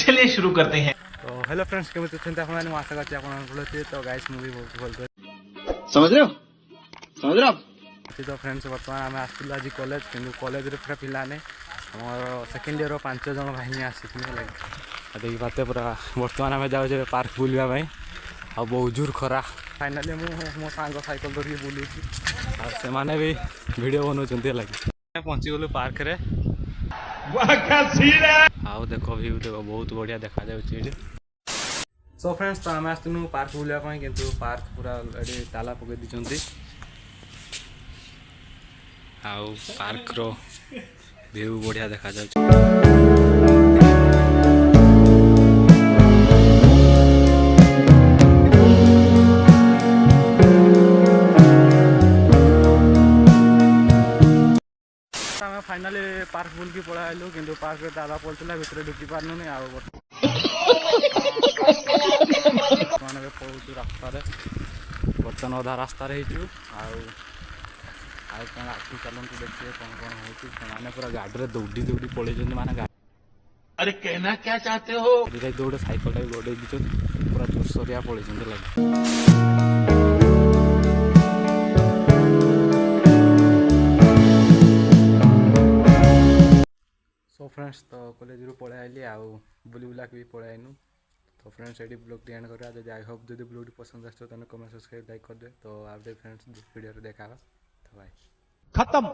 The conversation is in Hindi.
चलिए शुरू करते हैं। तो हेलो फ्रेंड्स केମିତି ଅଛନ୍ତି ଆପଣ ମାନେ ଆଶା କରୁଛି ଆପଣ ଭଲ ଅଛି ତ ଗାଇस ମୁଁ ବି ବହୁତ ଭଲ ଅଛି समझ रहे हो तो फ्रेंड्स ବର୍ତ୍ତମାନ ଆମେ ଆସିଥିଲୁ ଆଜି କଲେଜ କିନ୍ତୁ କଲେଜରେ ପୁରା ପିଲା ନାହିଁ ଆମର ସେକେଣ୍ଡ ଇୟର 5 ଜଣ ଭାଇ ଆସିଥିଲେ ଲାଗି ଦେଖି ପାତେ ପୁରା ବର୍ତ୍ତମାନ ଆମେ ଯାଉଛେ ପାର୍କ ବୁଲିବା ପାଇଁ ଆଉ ବହୁତ ଜୋର ଖରା ଫାଇନାଲି ମୁଁ ମୋ ସାଙ୍ଗ ସାଇକେଲ ଧରିକି ବୁଲୁଛି ଆଉ ସେମାନେ ବି ଭିଡ଼ିଓ ବନଉଛନ୍ତି ଲାଗି ପହଞ୍ଚିଗଲୁ ପାର୍କରେ ଆଉ ଦେଖ ଭ୍ୟୁ ଦେଖ ବହୁତ ବଢ଼ିଆ ଦେଖାଯାଉଛି ଏଠି सो फ्रेंड्स तो आम आसनु पार्क बुलाया किंतु पार्क पूरा एडी ताला पकई दी आउ पार्क रो व्यू बढ़िया देखा जाउछ फाइनाली पार्क बुल की पड़ा आलु किंतु पार्क रे ताला पड़ता भितर ढुकी पारनुनी आ पड़ू रास्तार बर्तमान अधा रास्तार आखि चलती देखिए कौन कौन होने पूरा गाड़ी में दौड़ी दौड़ी पड़े माने अरे कहना क्या चाहते हो दौड़े साइकेल टाइम गोड़े दी पूरा जोरसोरिया पड़े लगे सो फ्रेंड्स तो कॉलेज रू पढ़े आइली आउ बुली बुलाक भी पढ़े आइनु तो फ्रेंड्स ये ब्लॉग टी एंड करा जब आई होप जो ब्लॉग पसंद आसो तो कमेंट सब्सक्राइब लाइक कर दे तो आप फ्रेंड्स वीडियो देखा तो बाय खत्म।